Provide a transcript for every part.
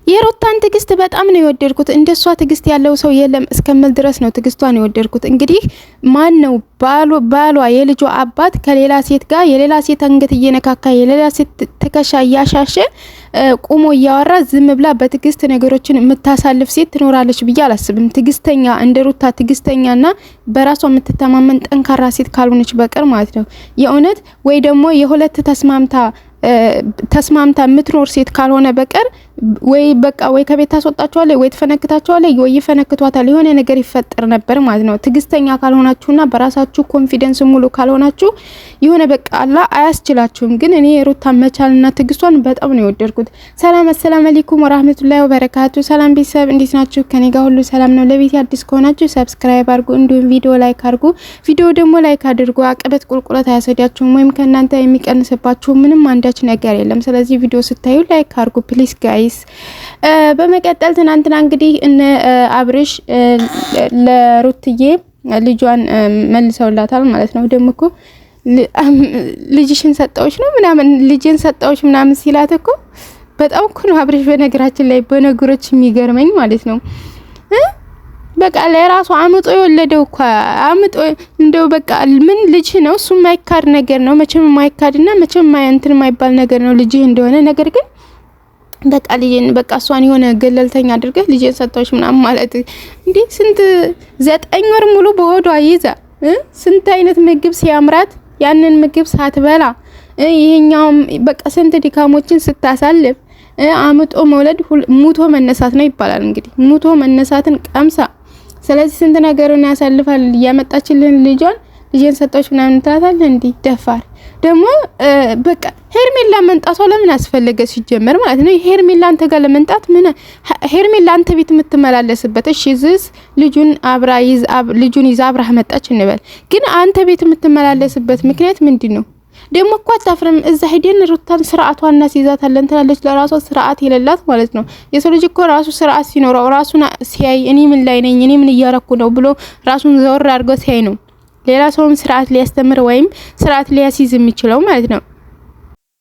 የሩታን ትግስት በጣም ነው የወደድኩት። እንደሷ ትግስት ያለው ሰው የለም እስከምል ድረስ ነው ትግስቷን የወደድኩት። እንግዲህ ማን ነው ባሏ የልጇ አባት ከሌላ ሴት ጋር የሌላ ሴት አንገት እየነካካ የሌላ ሴት ትከሻ እያሻሸ ቆሞ እያወራ ዝም ብላ በትግስት ነገሮችን የምታሳልፍ ሴት ትኖራለች ብዬ አላስብም። ትግስተኛ እንደ ሩታ ትግስተኛና በራሷ የምትተማመን ጠንካራ ሴት ካልሆነች በቀር ማለት ነው። የእውነት ወይ ደግሞ የሁለት ተስማምታ የምትኖር ሴት ካልሆነ በቀር ወይ በቃ ወይ ከቤት ታስወጣቸዋለች ወይ ትፈነክታቸዋለች ወይ ይፈነክቷታል። የሆነ ነገር ይፈጠር ነበር ማለት ነው። ትግስተኛ ካልሆናችሁና በራሳችሁ ኮንፊደንስ ሙሉ ካልሆናችሁ የሆነ በቃ አላ አያስችላችሁም። ግን እኔ ሩታ መቻልና ትግስቷን በጣም ነው የወደድኩት። ሰላም አለይኩም ወራህመቱላሂ ወበረካቱ። ሰላም ቤተሰብ እንዴት ናችሁ? ከኔ ጋር ሁሉ ሰላም ነው። ለቤት አዲስ ከሆናችሁ ሰብስክራይብ አድርጉ፣ እንዲሁም ቪዲዮ ላይክ አድርጉ። ቪዲዮ ደግሞ ላይክ አድርጉ። አቀበት ቁልቁለት አያሰዳችሁም ወይም ከናንተ የሚቀንስባችሁ ምንም አንዳች ነገር የለም። ስለዚህ ቪዲዮ ስታዩ ላይክ አድርጉ ፕሊስ ጋይስ። በመቀጠል ትናንትና እንግዲህ እነ አብርሽ ለሩትዬ ልጇን መልሰውላታል ማለት ነው። ደግሞ እኮ ልጅሽን ሰጣዎች ነው ምናምን ልጅን ሰጣዎች ምናምን ሲላት እኮ በጣም እኮ ነው አብርሽ በነገራችን ላይ በነገሮች የሚገርመኝ ማለት ነው። በቃ ለራሱ አምጦ የወለደው እኮ አምጦ እንደው በቃ ምን ልጅ ነው እሱ የማይካድ ነገር ነው መቼም የማይካድና መቼም እንትን የማይባል ነገር ነው ልጅ እንደሆነ። ነገር ግን በቃ ልጅን በቃ እሷን የሆነ ገለልተኛ አድርገህ ልጅን ሰጣዎች ምናምን ማለት እንዴ! ስንት 9 ወር ሙሉ በሆዷ ይዛ ስንት አይነት ምግብ ሲያምራት ያንን ምግብ ሳትበላ ይሄኛውም በቃ ስንት ድካሞችን ስታሳልፍ አምጦ መውለድ ሙቶ መነሳት ነው ይባላል። እንግዲህ ሙቶ መነሳትን ቀምሳ ስለዚህ ስንት ነገሩን ያሳልፋል። ያመጣችልን ልጅን ሰጣዎች ምናምን ታታለ እንዴ! ደፋር ደግሞ በቃ ሄርሜላ መንጣቷ ለምን አስፈለገ ሲጀመር ማለት ነው። ሄርሜላ አንተ ጋር ለመንጣት ምን ሄርሜላ አንተ ቤት የምትመላለስበት እሺ ዝስ ልጁን ይዛ አብራህ መጣች እንበል። ግን አንተ ቤት የምትመላለስበት ምክንያት ምንድነው? ደግሞ እኮ አታፍርም። እዛ ሄደን ሩታን ስርዓቷን እናስይዛታለን ትላለች። ለራሷ ስርዓት የሌላት ማለት ነው። የሰው ልጅ እኮ ራሱ ስርዓት ሲኖረው ራሱን ሲያይ እኔ ምን ላይ ነኝ እኔ ምን እያረኩ ነው ብሎ ራሱን ዘወር አድርጎ ሲያይ ነው ሌላ ሰውም ስርዓት ሊያስተምር ወይም ስርዓት ሊያስይዝ የሚችለው ማለት ነው።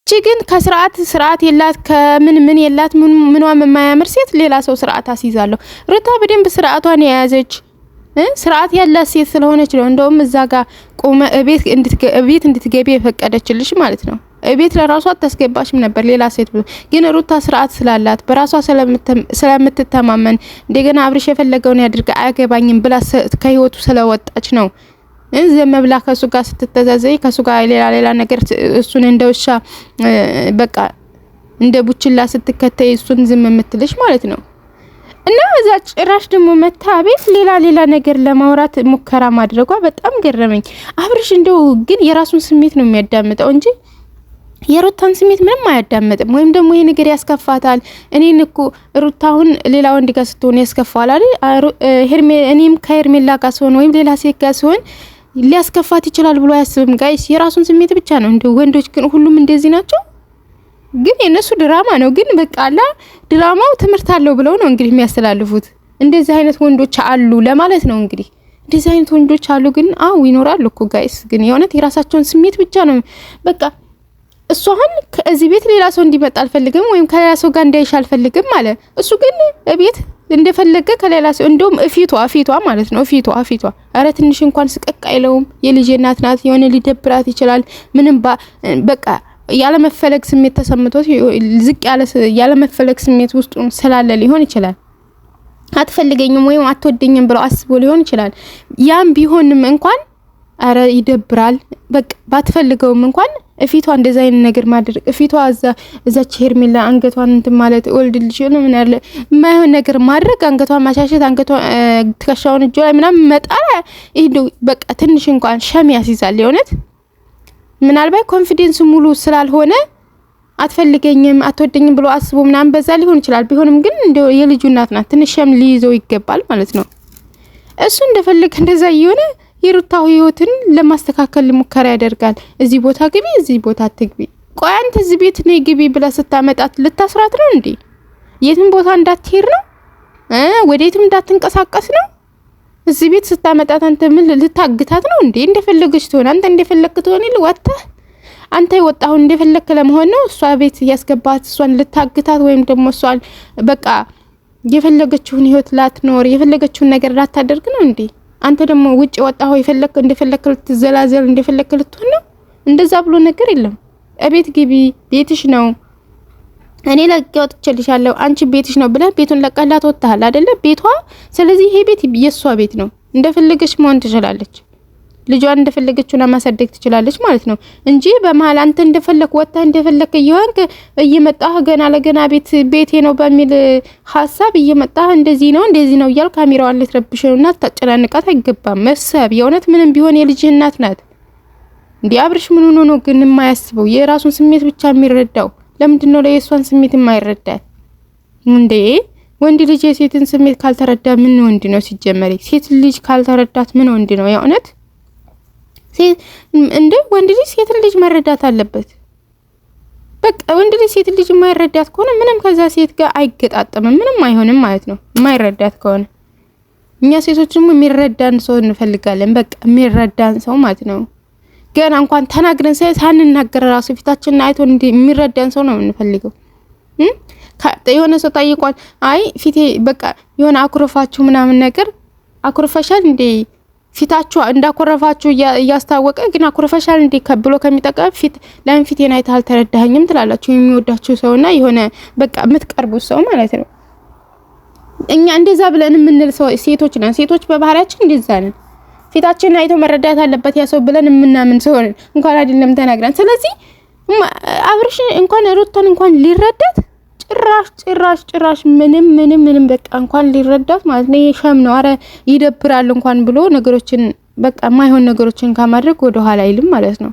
እቺ ግን ስርዓት የላት ከምን የላት ምንዋም የማያምር ሴት ሌላ ሰው ስርዓት አስይዛለሁ። ሩታ በደንብ ስርዓቷን የያዘች ስርዓት ያላት ሴት ስለሆነች ነው እንደውም እዛ ጋር ቆመ ቤት እንድትገቢ የፈቀደችልሽ ማለት ነው። ቤት ለራሷ አታስገባሽም ነበር ሌላ ሴት ብሎ። ግን ሩታ ስርዓት ስላላት በራሷ ስለምትተማመን እንደገና አብርሽ የፈለገውን ያድርጋ አያገባኝም ብላ ከህይወቱ ስለወጣች ነው ዘመብላ ከሱ ጋር ስትተዛዘይ ከሱ ጋር ሌላ ነገር እሱን እንደውሻ በቃ እንደ ቡችላ ስትከተይ እሱን ዝም የምትልሽ ማለት ነው። እና እዛ ጭራሽ ደግሞ መታ ቤት ሌላ ነገር ለማውራት ሙከራ ማድረጓ በጣም ገረመኝ። አብርሽ እንደው ግን የራሱን ስሜት ነው የሚያዳምጠው እንጂ የሩታን ስሜት ምንም አያዳምጥም። ወይም ደግሞ ይሄ ነገር ያስከፋታል። እኔን እኮ ሩታውን ሌላ ወንድ ጋር ስትሆን ያስከፋል አይደል? እኔም ከሄርሜላ ጋር ስሆን ወይም ሌላ ሴት ጋር ስሆን ሊያስከፋት ይችላል ብሎ አያስብም። ጋይስ የራሱን ስሜት ብቻ ነው። እንደው ወንዶች ግን ሁሉም እንደዚህ ናቸው። ግን የነሱ ድራማ ነው። ግን በቃ አላ ድራማው ትምህርት አለው ብለው ነው እንግዲህ የሚያስተላልፉት። እንደዚህ አይነት ወንዶች አሉ ለማለት ነው እንግዲህ። እንደዚህ አይነት ወንዶች አሉ ግን ይኖራሉ እኮ ጋይስ። ግን የሆነት የራሳቸውን ስሜት ብቻ ነው በቃ እሷን ከዚህ ቤት ሌላ ሰው እንዲመጣ አልፈልግም ወይም ከሌላ ሰው ጋር እንዳይሽ አልፈልግም ማለት። እሱ ግን ቤት እንደፈለገ ከሌላ ሰው እንደውም እፊቷ ማለት ነው እፊቷ አረ ትንሽ እንኳን ስቀቅ አይለውም። የልጅ እናት ናት። የሆነ ሊደብራት ይችላል። ምንም በቃ ያለ መፈለግ ስሜት ተሰምቶት ዝቅ ያለ መፈለግ ስሜት ውስጥ ስላለ ሊሆን ይችላል። አትፈልገኝም ወይም አትወደኝም ብሎ አስቦ ሊሆን ይችላል። ያም ቢሆንም እንኳን አረ ይደብራል። በቃ ባትፈልገውም እንኳን እፊቷ እንደዛ አይነት ነገር ማድረግ እፊቷ እዛች ሄርሜላ አንገቷን እንትን ማለት ወልድልሽ ነው ምን ያለ የማይሆን ነገር ማድረግ አንገቷን ማሻሸት አንገቷን ትከሻውን እጇ ላይ ምናምን መጣል ይሄ በቃ ትንሽ እንኳን ሸም ያስይዛል። የሆነት ምናልባት ኮንፊደንስ ሙሉ ስላልሆነ አትፈልገኝም አትወደኝም ብሎ አስቦ ምናምን በዛ ሊሆን ይችላል። ቢሆንም ግን እንደው የልጁ እናት ናት። ትንሽ ሸም ሊይዘው ይገባል ማለት ነው። እሱ እንደፈለገ እንደዛ ይሆነ የሩታው ህይወትን ለማስተካከል ሙከራ ያደርጋል። እዚህ ቦታ ግቢ እዚህ ቦታ አትግቢ። ቆይ አንተ እዚህ ቤት ነይ ግቢ ብላ ስታመጣት ልታስራት ነው እንዴ? የትም ቦታ እንዳትሄድ ነው? ወዴትም እንዳትንቀሳቀስ ነው? እዚህ ቤት ስታመጣት አንተ ምን ልታግታት ነው እንዴ? እንደፈለገች ትሆን አንተ እንደፈለግክ ትሆን ይል ወጣ አንተ የወጣው እንደፈለክ ለመሆን ነው? እሷ ቤት ያስገባት እሷን ልታግታት ወይም ደግሞ እሷን በቃ የፈለገችውን ህይወት ላትኖር የፈለገችውን ነገር ላታደርግ ነው እንዴ? አንተ ደግሞ ውጭ ወጣው የፈለክ እንደፈለክ ልትዘላዘል እንደፈለክ ልትሆን ነው? እንደዛ ብሎ ነገር የለም። እቤት ግቢ፣ ቤትሽ ነው፣ እኔ ለቀቅ ወጥቼልሻለሁ፣ አንቺ ቤትሽ ነው ብለህ ቤቱን ለቀላት ወጣሃል አይደለ? ቤቷ። ስለዚህ ይሄ ቤት የሷ ቤት ነው። እንደፈለገች መሆን ትችላለች። ልጇን እንደፈለገችውና ማሳደግ ትችላለች ማለት ነው እንጂ በመሃል አንተ እንደፈለክ ወጣ እንደፈለክ ይሆንክ እየመጣህ ገና ለገና ቤቴ ነው በሚል ሐሳብ እየመጣህ እንደዚህ ነው እያል ካሜራዋን ልትረብሽውና ታጨናንቃት አይገባም። መሰብ የእውነት ምንም ቢሆን የልጅህ እናት ናት። እንዴ አብርሽ ምን ሆኖ ነው ግን የማያስበው? የራሱን ስሜት ብቻ የሚረዳው ለምንድን ነው ለየሷን ስሜት የማይረዳ እንዴ? ወንድ ልጅ የሴትን ስሜት ካልተረዳ ምን ወንድ ነው ሲጀመር? ሴት ልጅ ካልተረዳት ምን ወንድ ነው የእውነት? እንዴ ወንድ ልጅ ሴት ልጅ መረዳት አለበት። በቃ ወንድ ልጅ ሴት ልጅ የማይረዳት ከሆነ ምንም ከዛ ሴት ጋር አይገጣጠምም፣ ምንም አይሆንም ማለት ነው። የማይረዳት ከሆነ እኛ ሴቶች ደግሞ የሚረዳን ሰው እንፈልጋለን። በቃ የሚረዳን ሰው ማለት ነው። ገና እንኳን ተናግረን ሳንናገር ራሱ ፊታችንን አይቶ የሚረዳን ሰው ነው የምንፈልገው። የሆነ ሰው ጠይቋል፣ አይ ፊቴ በቃ የሆነ አኩረፋችሁ ምናምን ነገር አኩረፈሻል እንዴ ፊታችሁ እንዳኮረፋችሁ እያስታወቀ ግን አኩረፈሻል እንዴ ከብሎ ከሚጠቀም ፊት ለምን ፊቴን አይተህ አልተረዳኸኝም ትላላችሁ። የሚወዳችሁ ሰውና የሆነ በቃ የምትቀርቡት ሰው ማለት ነው። እኛ እንደዛ ብለን የምንል ሰው ሴቶች ነን። ሴቶች በባህሪያችን እንደዛ ነን። ፊታችንን አይቶ መረዳት አለበት ያ ሰው ብለን የምናምን ሰው ነን፣ እንኳን አይደለም ተናግረን። ስለዚህ አብርሽ እንኳን ሩታን እንኳን ሊረዳት ጭራሽ ምንም በቃ እንኳን ሊረዳት ማለት ነው ሸም ነው። አረ ይደብራል እንኳን ብሎ ነገሮችን በቃ ማይሆን ነገሮችን ከማድረግ ወደ ኋላ አይልም ማለት ነው።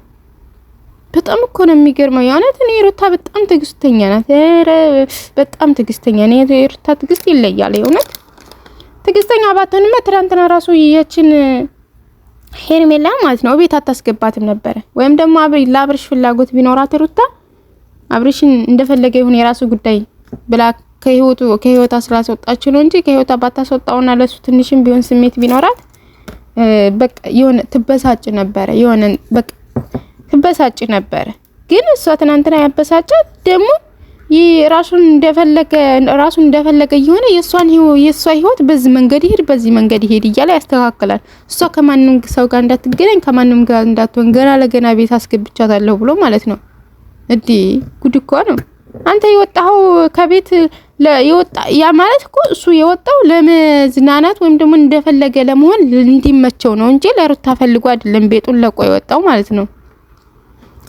በጣም እኮ ነው የሚገርመው የእውነት። እኔ ሩታ በጣም ትግስተኛ ናት። አረ በጣም ትግስተኛ ነው። ሩታ ትግስት ይለያል የእውነት። ትግስተኛ ባትሆንማ ትናንትና ራሱ ያችን ሄርሜላ ማለት ነው ቤት አታስገባትም ነበር። ወይም ደግሞ ለአብርሽ ፍላጎት ቢኖራት ሩታ አብርሽን እንደፈለገ ይሁን የራሱ ጉዳይ ብላ ከህይወቷ ስላስወጣችው ነው እንጂ ከህይወቷ ባታስወጣውና ለሱ ትንሽም ቢሆን ስሜት ቢኖራት በቃ የሆነ ትበሳጭ ነበር። የሆነ በቃ ትበሳጭ ነበር። ግን እሷ ትናንትና ያበሳጫት ደግሞ ራሱን እንደፈለገ የሆነ የሷ ህይወት በዚህ መንገድ ይሄድ እያለ ያስተካክላል። እሷ ከማንም ሰው ጋር እንዳትገናኝ ከማንም ጋር እንዳትሆን ገና ለገና ቤት አስገብቻታለሁ ብሎ ማለት ነው። እዲ ጉድ እኮ ነው። አንተ የወጣው ከቤት ያ ማለት እኮ እሱ የወጣው ለመዝናናት ወይም ደግሞ እንደፈለገ ለመሆን እንዲመቸው ነው እንጂ ለሩታ ፈልጎ አይደለም ቤቱን ለቆ የወጣው ማለት ነው።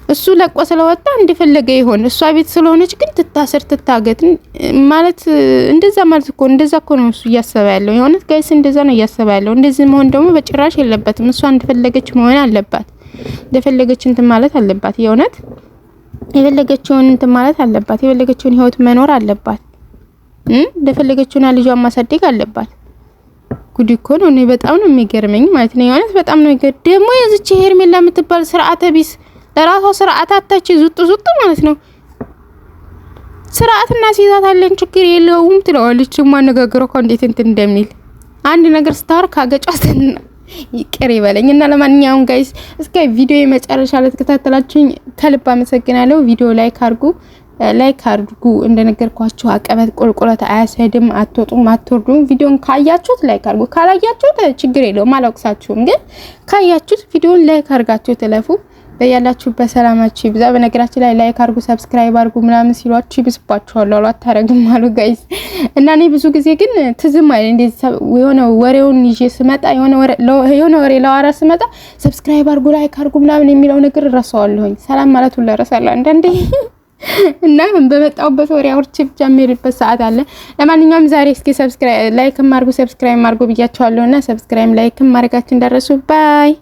እሱ ለቆ ስለወጣ እንደፈለገ ይሆን እሷ ቤት ስለሆነች ግን ትታሰር ትታገት ማለት እንደዛ ማለት እኮ እንደዛ እኮ ነው እሱ እያሰበ ያለው የሆነት ጋይስ እንደዛ ነው እያሰበ ያለው። እንደዚህ መሆን ደግሞ በጭራሽ የለበትም። እሷ እንደፈለገች መሆን አለባት። እንደፈለገች እንትን ማለት አለባት። የሆነት የፈለገችውን እንትን ማለት አለባት። የፈለገችውን ህይወት መኖር አለባት። እንደፈለገችውና ልጇን ማሳደግ አለባት። ጉድ እኮ ነው። እኔ በጣም ነው የሚገርመኝ ማለት ነው የሆነት በጣም ነው ደግሞ የዚች ሄርሜላ የምትባል ስርዓተ ቢስ ለራሷ ስርዓት አታች ዙጥ ማለት ነው። ስርዓትና ሲዛት አለን ችግር የለውም ትለዋለች። ማነጋገሩ እኮ እንዴት እንትን እንደሚል አንድ ነገር ስታወር ካገጫትን ይቅር ይበለኝና ለማንኛውም ጋይስ እስከ ቪዲዮ የመጨረሻ ለተከታተላችሁኝ ከልብ አመሰግናለሁ። ቪዲዮ ላይክ አድርጉ። እንደነገርኳችሁ አቀበት ቁልቁለት አያሰድም፣ አትወጡም፣ አትወርዱም። ቪዲዮን ካያችሁት ላይክ አድርጉ። ካላያችሁት ችግር የለውም አላውቅሳችሁም። ግን ካያችሁት ቪዲዮን ላይክ አድርጋችሁ ተለፉ። በያላችሁበት ሰላማችሁ ይብዛ። በነገራችን ላይ ላይክ አድርጉ ሰብስክራይብ አድርጉ ምናምን ሲሏችሁ ይብስባችኋል አሉ አታረግም አሉ ጋይስ። እና እኔ ብዙ ጊዜ ግን ትዝም አይደል እንደዚህ የሆነ ወሬውን ይዤ ስመጣ የሆነ ወሬ ለዋራ ስመጣ ሰብስክራይብ አድርጉ ላይክ አድርጉ ምናምን የሚለው ነገር ረሳዋለሁኝ። ሰላም ማለት ሁሉ ረሳለሁ አንዳንዴ እና በመጣውበት ወሬ አውርቼ ብቻ የምሄድበት ሰዓት አለ። ለማንኛውም ዛሬ እስኪ ሰብስክራይብ ላይክ አድርጉ ሰብስክራይብ አድርጉ ብያችኋለሁና ሰብስክራይብ ላይክ ማድረጋችሁ እንዳትረሱ። ባይ